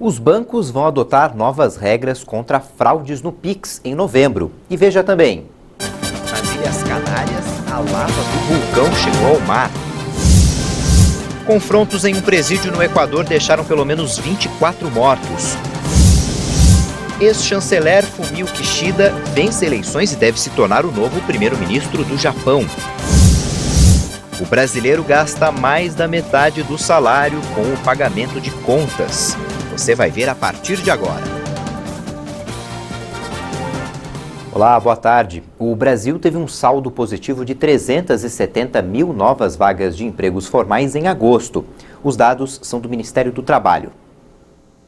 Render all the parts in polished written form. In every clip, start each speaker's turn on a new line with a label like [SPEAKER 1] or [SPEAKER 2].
[SPEAKER 1] Os bancos vão adotar novas regras contra fraudes no Pix em novembro. E veja também. Nas Ilhas Canárias, a lava do vulcão chegou ao mar. Confrontos em um presídio no Equador deixaram pelo menos 24 mortos. Ex-chanceler Fumio Kishida vence eleições e deve se tornar o novo primeiro-ministro do Japão. O brasileiro gasta mais da metade do salário com o pagamento de contas. Você vai ver a partir de agora. Olá, boa tarde. O Brasil teve um saldo positivo de 370 mil novas vagas de empregos formais em agosto. Os dados são do Ministério do Trabalho.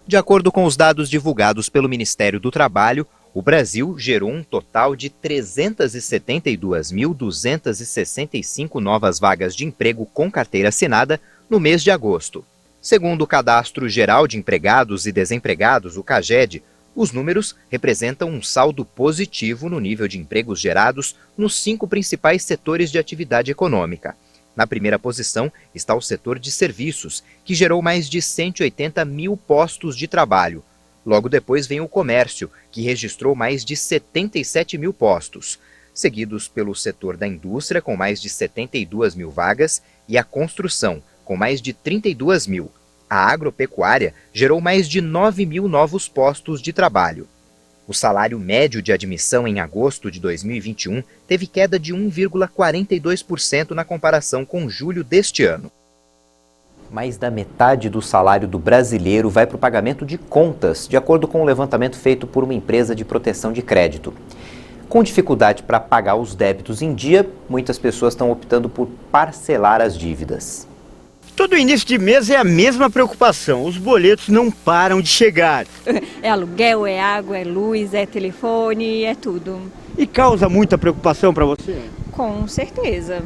[SPEAKER 1] De acordo com os dados divulgados pelo Ministério do Trabalho, o Brasil gerou um total de 372.265 novas vagas de emprego com carteira assinada no mês de agosto. Segundo o Cadastro Geral de Empregados e Desempregados, o CAGED, os números representam um saldo positivo no nível de empregos gerados nos 5 principais setores de atividade econômica. Na primeira posição está o setor de serviços, que gerou mais de 180 mil postos de trabalho. Logo depois vem o comércio, que registrou mais de 77 mil postos, seguidos pelo setor da indústria, com mais de 72 mil vagas, e a construção, com mais de 32 mil. A agropecuária gerou mais de 9 mil novos postos de trabalho. O salário médio de admissão em agosto de 2021 teve queda de 1,42% na comparação com julho deste ano. Mais da metade do salário do brasileiro vai para o pagamento de contas, de acordo com um levantamento feito por uma empresa de proteção de crédito. Com dificuldade para pagar os débitos em dia, muitas pessoas estão optando por parcelar as dívidas.
[SPEAKER 2] Todo início de mês é a mesma preocupação, os boletos não param de chegar.
[SPEAKER 3] É aluguel, é água, é luz, é telefone, é tudo.
[SPEAKER 2] E causa muita preocupação para você?
[SPEAKER 3] Com certeza,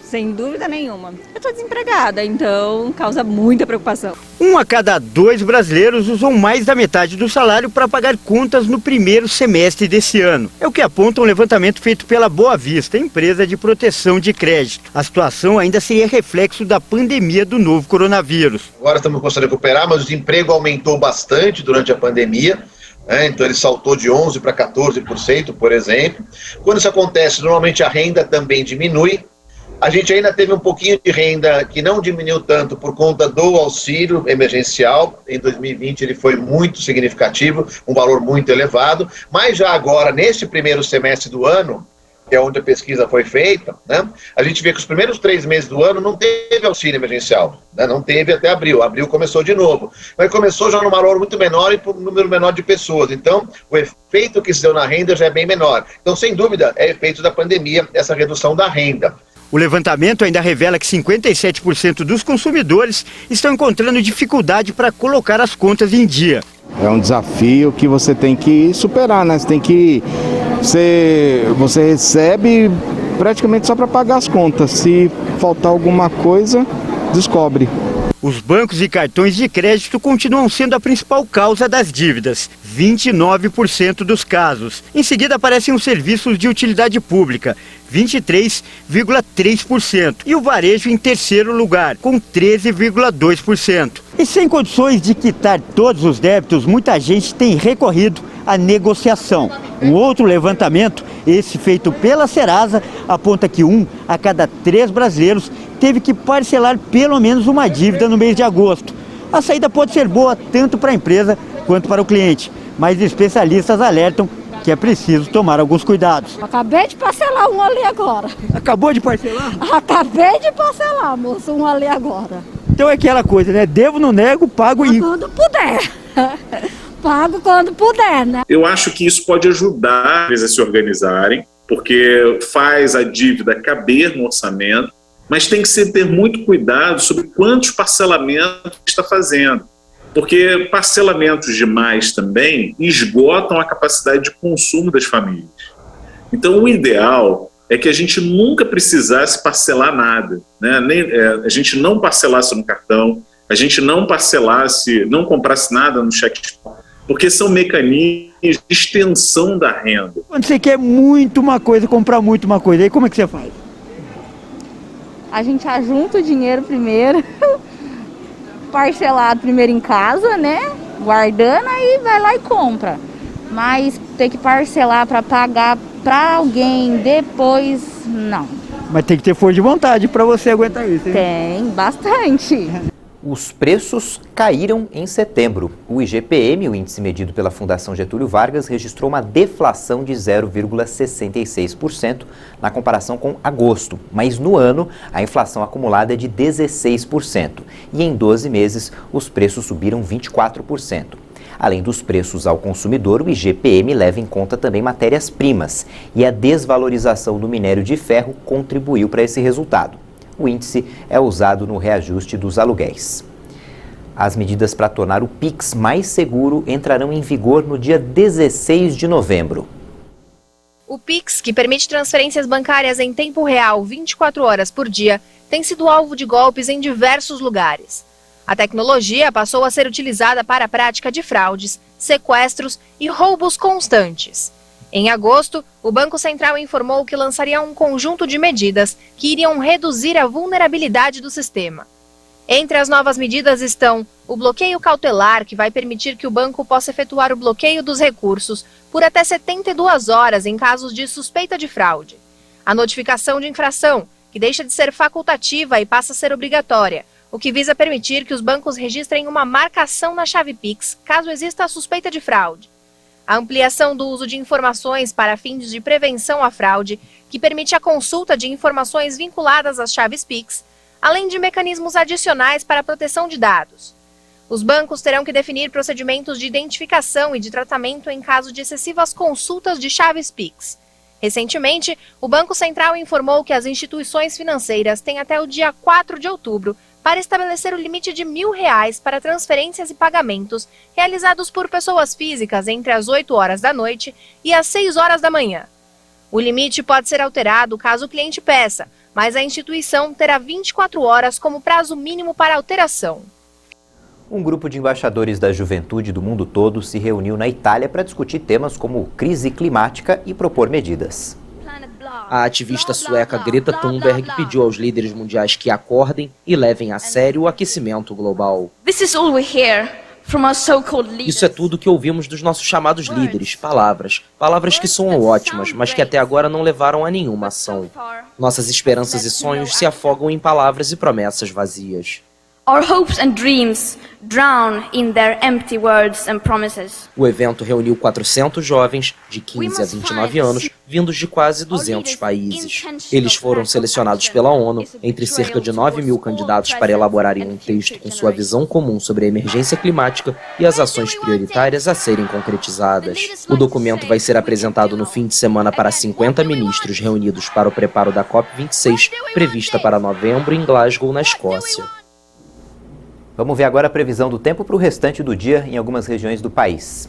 [SPEAKER 3] sem dúvida nenhuma. Eu estou desempregada, então causa muita preocupação.
[SPEAKER 2] 1 a cada 2 brasileiros usam mais da metade do salário para pagar contas no primeiro semestre desse ano. É o que aponta um levantamento feito pela Boa Vista, empresa de proteção de crédito. A situação ainda seria reflexo da pandemia do novo coronavírus.
[SPEAKER 4] Agora estamos começando a recuperar, mas o desemprego aumentou bastante durante a pandemia. Então ele saltou de 11% para 14%, por exemplo. Quando isso acontece, normalmente a renda também diminui. A gente ainda teve um pouquinho de renda que não diminuiu tanto por conta do auxílio emergencial. Em 2020 ele foi muito significativo, um valor muito elevado. Mas já agora, neste primeiro semestre do ano, que é onde a pesquisa foi feita, né, a gente vê que os primeiros 3 meses do ano não teve auxílio emergencial. Né, não teve até abril. Abril começou de novo. Mas começou já num valor muito menor e por um número menor de pessoas. Então, o efeito que se deu na renda já é bem menor. Então, sem dúvida, é efeito da pandemia, essa redução da renda.
[SPEAKER 2] O levantamento ainda revela que 57% dos consumidores estão encontrando dificuldade para colocar as contas em dia.
[SPEAKER 5] É um desafio que você tem que superar, né? Você recebe praticamente só para pagar as contas. Se faltar alguma coisa, descobre.
[SPEAKER 2] Os bancos e cartões de crédito continuam sendo a principal causa das dívidas, 29% dos casos. Em seguida aparecem os serviços de utilidade pública, 23,3%. E o varejo em terceiro lugar, com 13,2%. E sem condições de quitar todos os débitos, muita gente tem recorrido à negociação. Um outro levantamento, esse feito pela Serasa, aponta que 1 a cada 3 brasileiros teve que parcelar pelo menos uma dívida no mês de agosto. A saída pode ser boa tanto para a empresa quanto para o cliente, mas especialistas alertam que é preciso tomar alguns cuidados.
[SPEAKER 6] Acabei de parcelar um ali agora.
[SPEAKER 2] Acabou de parcelar?
[SPEAKER 6] Acabei de parcelar, moço, um ali agora.
[SPEAKER 2] Então é aquela coisa, né? Devo, não nego, pago e...
[SPEAKER 6] Quando puder. Pago quando puder, né?
[SPEAKER 7] Eu acho que isso pode ajudar eles a se organizarem, porque faz a dívida caber no orçamento, mas tem que ter muito cuidado sobre quantos parcelamentos está fazendo, porque parcelamentos demais também esgotam a capacidade de consumo das famílias. Então, o ideal é que a gente nunca precisasse parcelar nada, né? A gente não parcelasse no cartão, a gente não parcelasse, não comprasse nada no cheque, porque são mecanismos de extensão da renda.
[SPEAKER 2] Quando você quer muito uma coisa, comprar muito uma coisa, aí como é que você faz?
[SPEAKER 8] A gente ajunta o dinheiro primeiro, parcelado primeiro em casa, né? guardando, aí vai lá e compra. Mas ter que parcelar para pagar para alguém depois, não.
[SPEAKER 2] Mas tem que ter força de vontade para você aguentar isso, hein?
[SPEAKER 8] Tem, bastante.
[SPEAKER 1] Os preços caíram em setembro. O IGPM, o índice medido pela Fundação Getúlio Vargas, registrou uma deflação de 0,66% na comparação com agosto. Mas no ano, a inflação acumulada é de 16%. E em 12 meses, os preços subiram 24%. Além dos preços ao consumidor, o IGPM leva em conta também matérias-primas. E a desvalorização do minério de ferro contribuiu para esse resultado. O índice é usado no reajuste dos aluguéis. As medidas para tornar o Pix mais seguro entrarão em vigor no dia 16 de novembro.
[SPEAKER 9] O Pix, que permite transferências bancárias em tempo real 24 horas por dia, tem sido alvo de golpes em diversos lugares. A tecnologia passou a ser utilizada para a prática de fraudes, sequestros e roubos constantes. Em agosto, o Banco Central informou que lançaria um conjunto de medidas que iriam reduzir a vulnerabilidade do sistema. Entre as novas medidas estão o bloqueio cautelar, que vai permitir que o banco possa efetuar o bloqueio dos recursos por até 72 horas em casos de suspeita de fraude. A notificação de infração, que deixa de ser facultativa e passa a ser obrigatória, o que visa permitir que os bancos registrem uma marcação na chave Pix, caso exista a suspeita de fraude. A ampliação do uso de informações para fins de prevenção à fraude, que permite a consulta de informações vinculadas às chaves Pix, além de mecanismos adicionais para a proteção de dados. Os bancos terão que definir procedimentos de identificação e de tratamento em caso de excessivas consultas de chaves Pix. Recentemente, o Banco Central informou que as instituições financeiras têm até o dia 4 de outubro para estabelecer o limite de R$1.000 para transferências e pagamentos realizados por pessoas físicas entre as 8 horas da noite e as 6 horas da manhã. O limite pode ser alterado caso o cliente peça, mas a instituição terá 24 horas como prazo mínimo para alteração.
[SPEAKER 1] Um grupo de embaixadores da juventude do mundo todo se reuniu na Itália para discutir temas como crise climática e propor medidas.
[SPEAKER 10] A ativista sueca Greta Thunberg pediu aos líderes mundiais que acordem e levem a sério o aquecimento global. Isso é tudo que ouvimos dos nossos chamados líderes, palavras que soam ótimas, mas que até agora não levaram a nenhuma ação. Nossas esperanças e sonhos se afogam em palavras e promessas vazias.
[SPEAKER 11] Our hopes and dreams drown in their empty words and promises.
[SPEAKER 10] O evento reuniu 400 jovens de 15 a 29 anos, vindos de quase 200 países. Eles foram selecionados pela ONU entre cerca de 9.000 candidatos para elaborarem um texto com sua visão comum sobre a emergência climática e as ações prioritárias a serem concretizadas. O documento vai ser apresentado no fim de semana para 50 ministros reunidos para o preparo da COP26, prevista para novembro em Glasgow, na Escócia.
[SPEAKER 1] Vamos ver agora a previsão do tempo para o restante do dia em algumas regiões do país.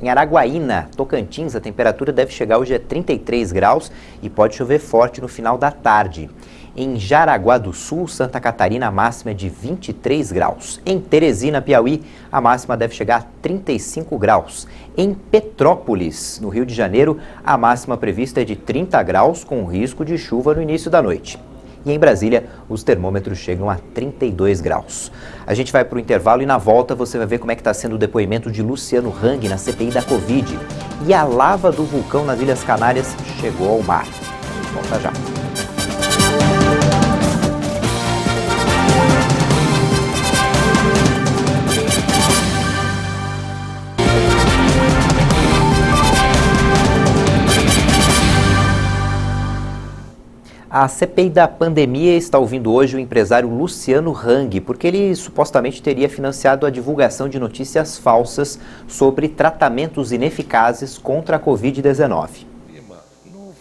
[SPEAKER 1] Em Araguaína, Tocantins, a temperatura deve chegar hoje a 33 graus e pode chover forte no final da tarde. Em Jaraguá do Sul, Santa Catarina, a máxima é de 23 graus. Em Teresina, Piauí, a máxima deve chegar a 35 graus. Em Petrópolis, no Rio de Janeiro, a máxima prevista é de 30 graus, com risco de chuva no início da noite. E em Brasília, os termômetros chegam a 32 graus. A gente vai para o intervalo e na volta você vai ver como é que está sendo o depoimento de Luciano Hang na CPI da Covid. E a lava do vulcão nas Ilhas Canárias chegou ao mar. Volta já. A CPI da pandemia está ouvindo hoje o empresário Luciano Hang, porque ele supostamente teria financiado a divulgação de notícias falsas sobre tratamentos ineficazes contra a Covid-19.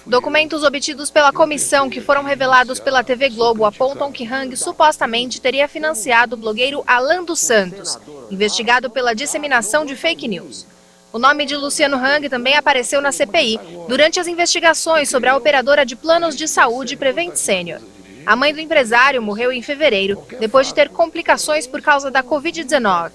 [SPEAKER 9] Documentos obtidos pela comissão que foram revelados pela TV Globo apontam que Hang supostamente teria financiado o blogueiro Alan dos Santos, investigado pela disseminação de fake news. O nome de Luciano Hang também apareceu na CPI durante as investigações sobre a operadora de planos de saúde Prevent Senior. A mãe do empresário morreu em fevereiro, depois de ter complicações por causa da Covid-19.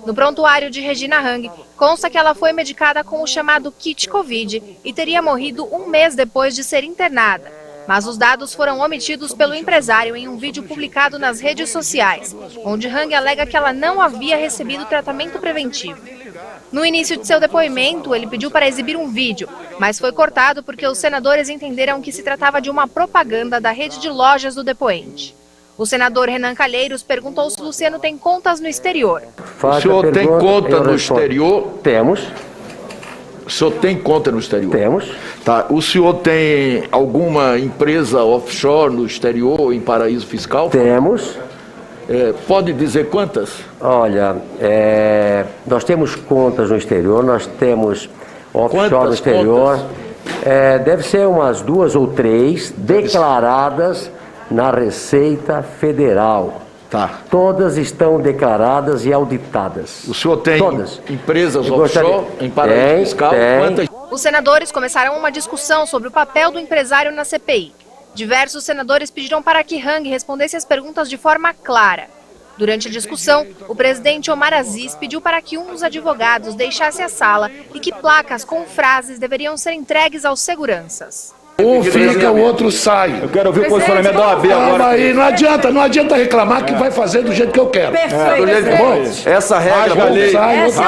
[SPEAKER 9] No prontuário de Regina Hang, consta que ela foi medicada com o chamado kit Covid e teria morrido um mês depois de ser internada. Mas os dados foram omitidos pelo empresário em um vídeo publicado nas redes sociais, onde Hang alega que ela não havia recebido tratamento preventivo. No início de seu depoimento, ele pediu para exibir um vídeo, mas foi cortado porque os senadores entenderam que se tratava de uma propaganda da rede de lojas do depoente. O senador Renan Calheiros perguntou se Luciano tem contas no exterior.
[SPEAKER 12] O senhor tem conta no exterior?
[SPEAKER 13] Temos.
[SPEAKER 12] O senhor tem conta no exterior?
[SPEAKER 13] Temos.
[SPEAKER 12] Tá. O senhor tem alguma empresa offshore no exterior, em paraíso fiscal?
[SPEAKER 13] Temos.
[SPEAKER 12] Pode dizer quantas?
[SPEAKER 13] Olha, nós temos contas no exterior, nós temos offshore no exterior. Deve ser umas 2 ou 3 declaradas na Receita Federal.
[SPEAKER 12] Tá.
[SPEAKER 13] Todas estão declaradas e auditadas.
[SPEAKER 12] O senhor tem
[SPEAKER 13] todas
[SPEAKER 12] empresas offshore em paraíso fiscal? Quantas?
[SPEAKER 9] Os senadores começaram uma discussão sobre o papel do empresário na CPI. Diversos senadores pediram para que Hang respondesse as perguntas de forma clara. Durante a discussão, o presidente Omar Aziz pediu para que um dos advogados deixasse a sala e que placas com frases deveriam ser entregues aos seguranças.
[SPEAKER 12] Um fica, o outro sai.
[SPEAKER 14] Eu quero ouvir o posicionamento da OAB agora.
[SPEAKER 12] Aí, não adianta reclamar que vai fazer do jeito que eu quero.
[SPEAKER 14] Perfeito.
[SPEAKER 15] Essa regra
[SPEAKER 12] um sai, outro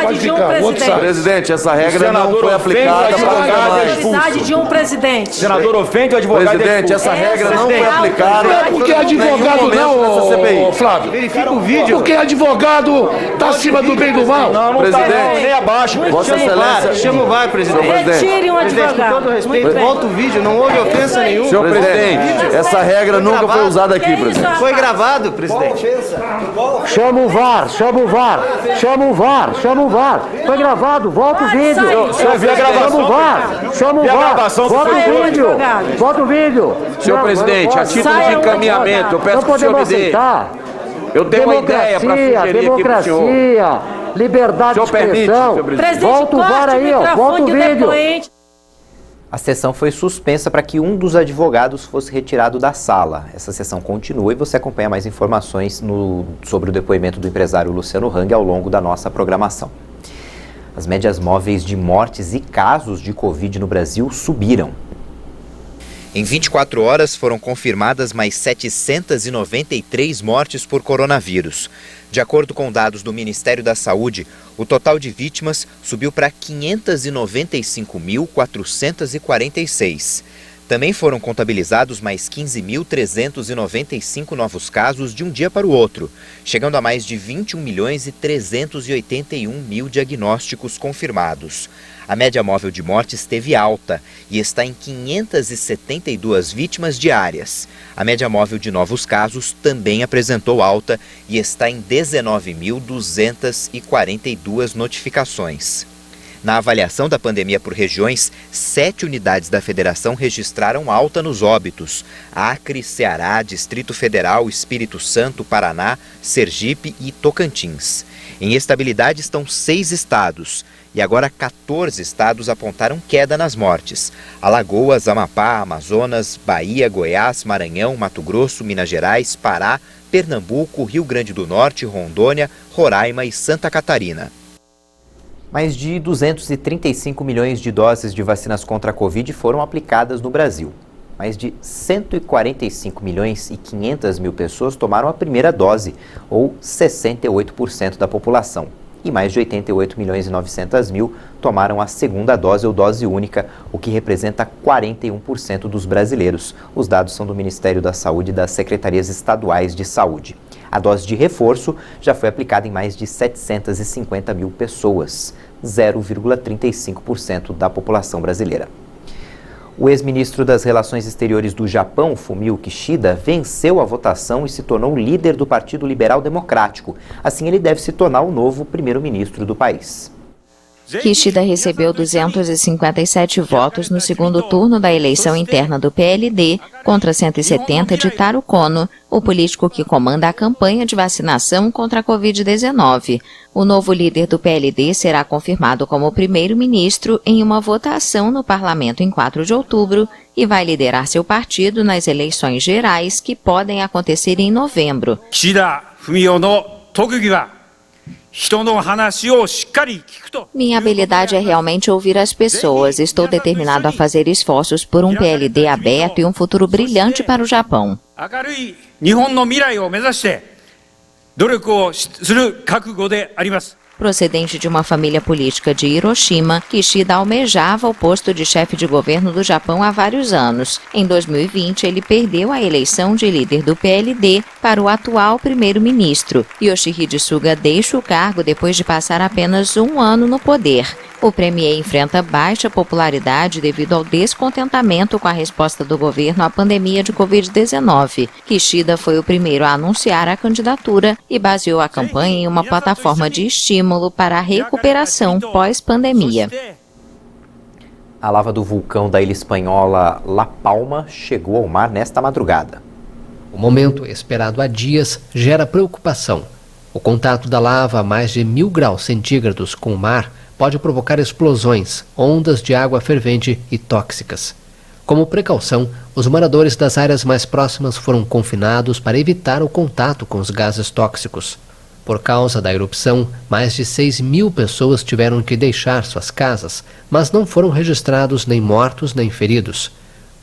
[SPEAKER 12] pode ficar, outro sai.
[SPEAKER 15] Presidente, essa regra não foi aplicada para
[SPEAKER 6] Autoridade de um presidente.
[SPEAKER 14] Senador ofende o advogado.
[SPEAKER 15] Presidente, essa regra não foi aplicada.
[SPEAKER 12] Não é porque advogado não, Flávio.
[SPEAKER 14] Verifica o vídeo.
[SPEAKER 12] Porque advogado tá acima do bem e do mal.
[SPEAKER 14] Não, presidente, nem abaixo.
[SPEAKER 15] Vossa Excelência,
[SPEAKER 14] chama o vai, presidente.
[SPEAKER 6] Retire um advogado.
[SPEAKER 14] Com todo respeito, volta o vídeo, não houve ofensa nenhuma.
[SPEAKER 15] Senhor presidente, essa regra nunca foi usada aqui, presidente.
[SPEAKER 14] Foi gravado, presidente.
[SPEAKER 13] Chama o VAR. Foi gravado, volta o vídeo.
[SPEAKER 14] Senhor, vi a gravação.
[SPEAKER 13] Chama o VAR. Volta o vídeo.
[SPEAKER 15] Senhor presidente, a título de encaminhamento, eu peço que o senhor me dê. Eu tenho uma ideia para sugerir aqui para o senhor.
[SPEAKER 13] Democracia, liberdade de expressão. Volta o VAR aí, volta o vídeo.
[SPEAKER 1] A sessão foi suspensa para que um dos advogados fosse retirado da sala. Essa sessão continua e você acompanha mais informações sobre o depoimento do empresário Luciano Hang ao longo da nossa programação. As médias móveis de mortes e casos de Covid no Brasil subiram. Em 24 horas foram confirmadas mais 793 mortes por coronavírus. De acordo com dados do Ministério da Saúde, o total de vítimas subiu para 599.446. Também foram contabilizados mais 15.395 novos casos de um dia para o outro, chegando a mais de 21.381.000 diagnósticos confirmados. A média móvel de mortes teve alta e está em 572 vítimas diárias. A média móvel de novos casos também apresentou alta e está em 19.242 notificações. Na avaliação da pandemia por regiões, 7 unidades da federação registraram alta nos óbitos: Acre, Ceará, Distrito Federal, Espírito Santo, Paraná, Sergipe e Tocantins. Em estabilidade estão 6 estados. E agora 14 estados apontaram queda nas mortes: Alagoas, Amapá, Amazonas, Bahia, Goiás, Maranhão, Mato Grosso, Minas Gerais, Pará, Pernambuco, Rio Grande do Norte, Rondônia, Roraima e Santa Catarina. Mais de 235 milhões de doses de vacinas contra a Covid foram aplicadas no Brasil. Mais de 145 milhões e 500 mil pessoas tomaram a primeira dose, ou 68% da população. E mais de 88 milhões e 900 mil tomaram a segunda dose ou dose única, o que representa 41% dos brasileiros. Os dados são do Ministério da Saúde e das Secretarias Estaduais de Saúde. A dose de reforço já foi aplicada em mais de 750 mil pessoas, 0,35% da população brasileira. O ex-ministro das Relações Exteriores do Japão, Fumio Kishida, venceu a votação e se tornou líder do Partido Liberal Democrático. Assim, ele deve se tornar o novo primeiro-ministro do país.
[SPEAKER 16] Kishida recebeu 257 votos no segundo turno da eleição interna do PLD, contra 170 de Taro Kono, o político que comanda a campanha de vacinação contra a Covid-19. O novo líder do PLD será confirmado como primeiro-ministro em uma votação no parlamento em 4 de outubro e vai liderar seu partido nas eleições gerais que podem acontecer em novembro.
[SPEAKER 17] Kishida Fumio no tokugi wa
[SPEAKER 16] Minha habilidade é realmente ouvir as pessoas. Estou determinado a fazer esforços por um PLD aberto e um futuro brilhante para o Japão. Procedente de uma família política de Hiroshima, Kishida almejava o posto de chefe de governo do Japão há vários anos. Em 2020, ele perdeu a eleição de líder do PLD para o atual primeiro-ministro. Yoshihide Suga deixa o cargo depois de passar apenas um ano no poder. O premier enfrenta baixa popularidade devido ao descontentamento com a resposta do governo à pandemia de Covid-19. Kishida foi o primeiro a anunciar a candidatura e baseou a campanha em uma plataforma de estímulo para a recuperação pós-pandemia.
[SPEAKER 1] A lava do vulcão da ilha espanhola La Palma chegou ao mar nesta madrugada.
[SPEAKER 17] O momento, esperado há dias, gera preocupação. O contato da lava a mais de 1000 graus centígrados com o mar pode provocar explosões, ondas de água fervente e tóxicas. Como precaução, os moradores das áreas mais próximas foram confinados para evitar o contato com os gases tóxicos. Por causa da erupção, mais de 6.000 pessoas tiveram que deixar suas casas, mas não foram registrados nem mortos nem feridos.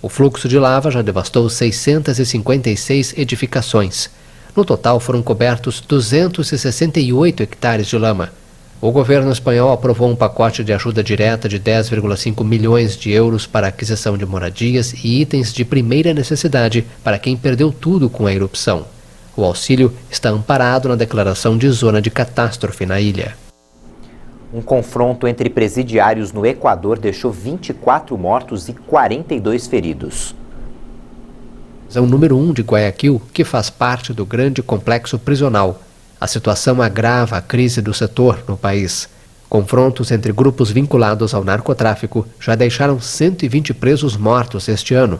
[SPEAKER 17] O fluxo de lava já devastou 656 edificações. No total foram cobertos 268 hectares de lama. O governo espanhol aprovou um pacote de ajuda direta de 10,5 milhões de euros para a aquisição de moradias e itens de primeira necessidade para quem perdeu tudo com a erupção. O auxílio está amparado na declaração de zona de catástrofe na ilha.
[SPEAKER 1] Um confronto entre presidiários no Equador deixou 24 mortos e 42 feridos.
[SPEAKER 17] É o número 1 de Guayaquil, que faz parte do grande complexo prisional. A situação agrava a crise do setor no país. Confrontos entre grupos vinculados ao narcotráfico já deixaram 120 presos mortos este ano.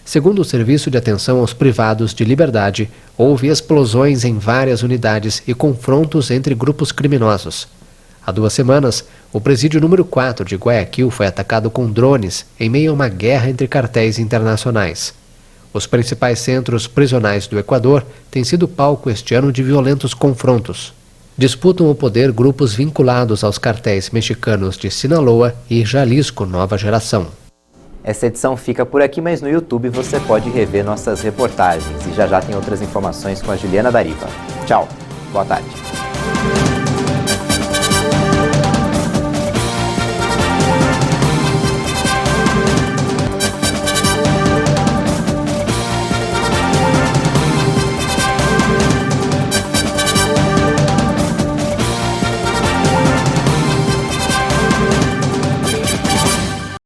[SPEAKER 17] Segundo o Serviço de Atenção aos Privados de Liberdade, houve explosões em várias unidades e confrontos entre grupos criminosos. Há 2 semanas, o presídio número 4 de Guayaquil foi atacado com drones em meio a uma guerra entre cartéis internacionais. Os principais centros prisionais do Equador têm sido palco este ano de violentos confrontos. Disputam o poder grupos vinculados aos cartéis mexicanos de Sinaloa e Jalisco Nova Geração.
[SPEAKER 1] Essa edição fica por aqui, mas no YouTube você pode rever nossas reportagens. E já tem outras informações com a Juliana Dariva. Tchau, boa tarde.